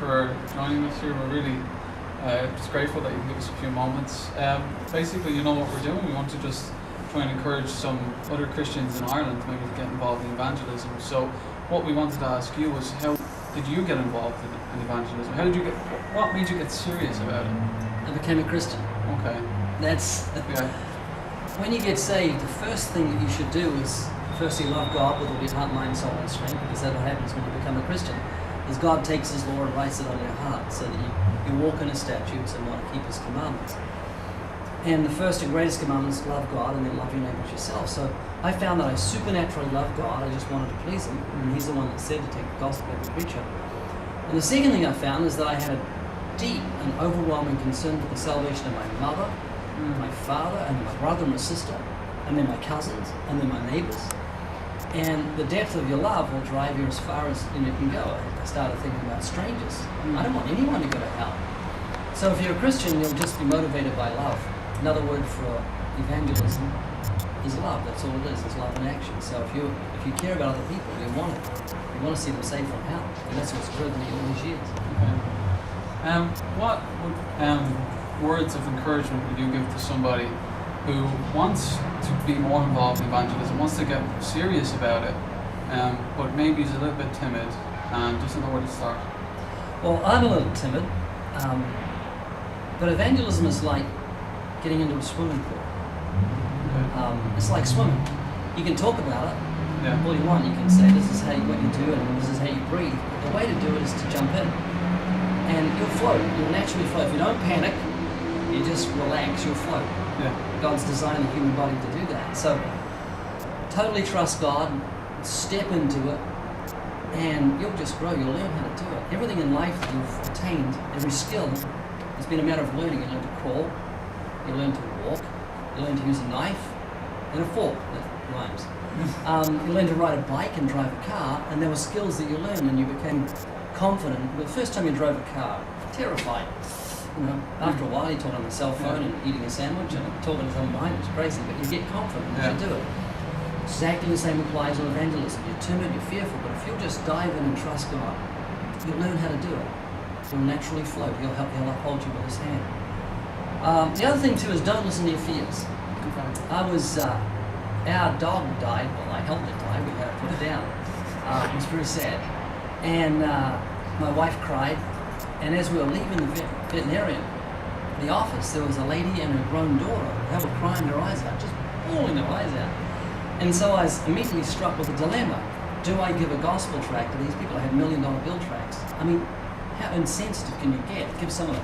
for joining us here. We're really just grateful that you can give us a few moments. Basically, you know what we're doing. We want to just try and encourage some other Christians in Ireland maybe to get involved in evangelism. So what we wanted to ask you was, how did you get involved in evangelism? What made you get serious about it? I became a Christian. Okay. That's Yeah. when you get saved, the first thing that you should do is firstly love God with all your heart, mind, soul, and strength, because that's what happens when you become a Christian. Is God takes His law and writes it on your heart, so that you walk in His statutes and want to keep His commandments. And the first and greatest commandment is love God and then love your neighbor as yourself. So I found that I supernaturally loved God. I just wanted to please Him, and He's the one that said to take the gospel to every creature. And the second thing I found is that I had a deep and overwhelming concern for the salvation of my mother, my father, and my brother and my sister, and then my cousins, and then my neighbors. And the depth of your love will drive you as far as you can go. I started thinking about strangers. I don't want anyone to go to hell. So if you're a Christian, you'll just be motivated by love. Another word for evangelism is love. That's all it is. It's love in action. So if you care about other people, you want it. You want to see them saved from hell, and that's what's driven me all these years. Okay. What would, words of encouragement would you give to somebody who wants to be more involved in evangelism, wants to get serious about it, but maybe is a little bit timid and doesn't know where to start? Well, I'm a little timid, but evangelism is like getting into a swimming pool. Okay. It's like swimming. You can talk about it all you want. You can say this is what you do and this is how you breathe. But the way to do it is to jump in, and you'll float. You'll naturally float. If you don't panic, you just relax, you'll float. Yeah. God's designed the human body to do that. So totally trust God, step into it, and you'll just grow. You'll learn how to do it. Everything in life that you've attained, every skill, has been a matter of learning. You learn to crawl, you learn to walk, you learn to use a knife and a fork. That rhymes. You learn to ride a bike and drive a car, and there were skills that you learned, and you became confident. The first time you drove a car, terrified. After a while, you talk on the cell phone and eating a sandwich and talking to someone behind you. It's crazy, but you get confident as you do it. Exactly the same applies to evangelism. You're timid, you're fearful, but if you'll just dive in and trust God, you'll learn how to do it. You'll naturally float. He'll uphold you with His hand. The other thing too is don't listen to your fears. Okay. Our dog died. Well, I helped it die. We had to put it down. It was very sad, and my wife cried. And as we were leaving the veterinarian, the office, there was a lady and her grown daughter. They were crying their eyes out, just bawling their eyes out. And so I was immediately struck with a dilemma. Do I give a gospel tract to these people? I had $1 million bill tracts. I mean, how insensitive can you get? Give someone a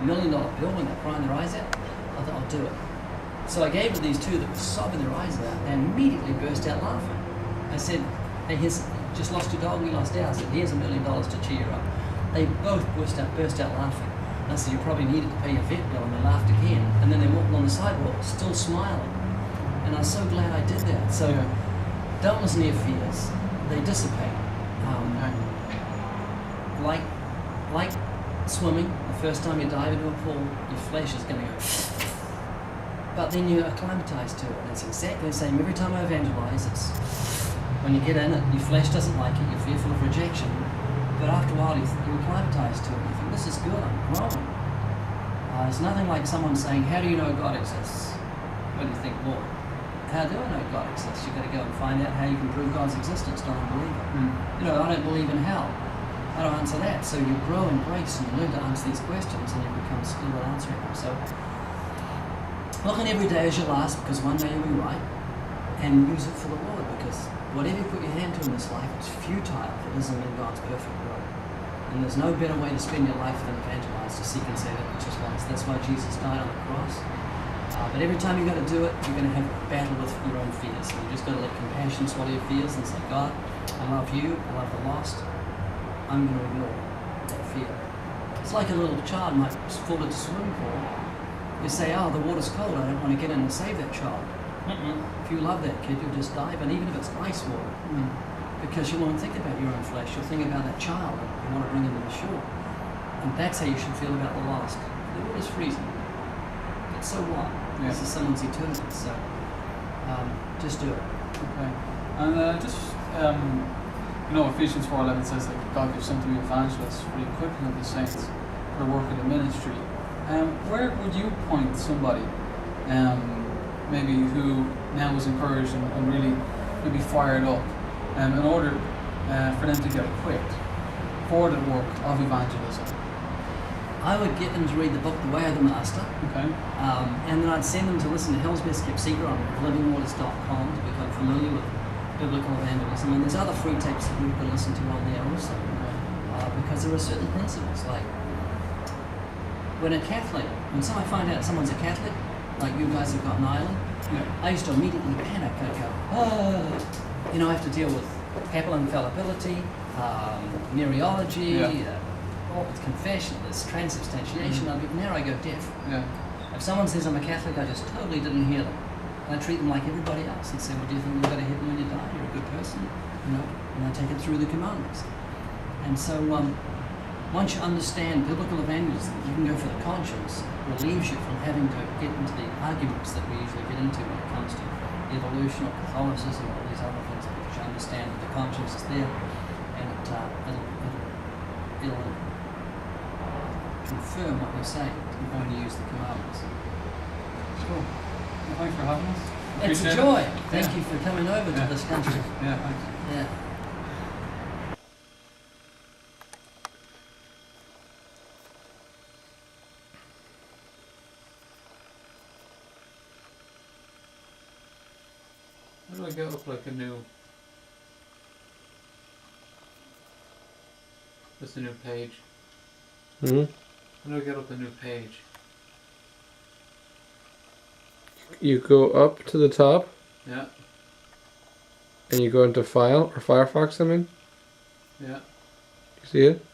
$1 million bill when they're crying their eyes out? I thought, I'll do it. So I gave to these two that were sobbing their eyes out and immediately burst out laughing. I said, hey, here's, just lost your dog, we lost ours. I said, here's $1 million to cheer you up. They both burst out laughing. I said, you probably needed to pay your vet bill, and they laughed again. And then they walked along the sidewalk, still smiling. And I was so glad I did that. So don't listen to your fears. They dissipate. Like swimming, the first time you dive into a pool, your flesh is going to go. But then you're acclimatized to it. And it's exactly the same. Every time I evangelize, it's when you get in it, your flesh doesn't like it, you're fearful of rejection. But after a while, you acclimatize to it. You think, this is good, I'm growing. It's nothing like someone saying, how do you know God exists? What do you think, Lord? How do I know God exists? You've got to go and find out how you can prove God's existence, not unbelieve it. I don't believe in hell. How do I answer that? So you grow in grace and you learn to answer these questions and you become skilled at answering them. So look on every day as your last, because one day you'll be right, and use it for the Lord, because whatever you put your hand to in this life, it's futile if it isn't in God's perfect will. And there's no better way to spend your life than evangelize, to seek and save that which is lost. That's why Jesus died on the cross. But every time you've got to do it, you're going to have a battle with your own fears. So you just got to let compassion swallow your fears and say, God, I love you, I love the lost. I'm going to ignore that fear. It's like a little child might fall into a swimming pool. You say, oh, the water's cold, I don't want to get in and save that child. If you love that kid, you'll just dive, and even if it's ice water, because you won't think about your own flesh, you'll think about that child, and you want to bring him to the shore. And that's how you should feel about the lost. The water's freezing. But so what? This is someone's eternity, so just do it. Okay. And you know, Ephesians 4:11 says that God gives some to be evangelists for the equipping of the saints for the work of the ministry. Where would you point somebody, maybe who now is encouraged and really maybe fired up, in order for them to get equipped for the work of evangelism? I would get them to read the book The Way of the Master, Okay. and then I'd send them to listen to Hell's Best Kept Secret on livingwaters.com to become familiar with biblical evangelism. And there's other free tapes that you can listen to on there also, because there are certain principles. Like when when I find out someone's a Catholic, like you guys have got in Ireland, Yeah. I used to immediately panic. I'd go, oh, I have to deal with papal infallibility, Mariology, it's confession, there's transubstantiation. Now I go deaf. Yeah. If someone says I'm a Catholic, I just totally didn't hear them. And I treat them like everybody else and say, well, do you think you'll go to heaven when you die? You're a good person. And I take it through the commandments. And so once you understand biblical evangelism, you can go for the conscience, relieves you from having to get into the arguments that we usually get into when it comes to evolution or Catholicism or all these other things, because you understand that the conscience is there and it'll confirm what you're saying when you use the commandments. Cool. Well, thanks for having us. It's a Appreciate joy. it. Thank Yeah. you for coming over to this country. Yeah, thanks. Yeah. How do I get up like a new... Just a new page? Hmm. How do I get up a new page? You go up to the top Yeah, and you go into File or Firefox. I mean, yeah. you see it?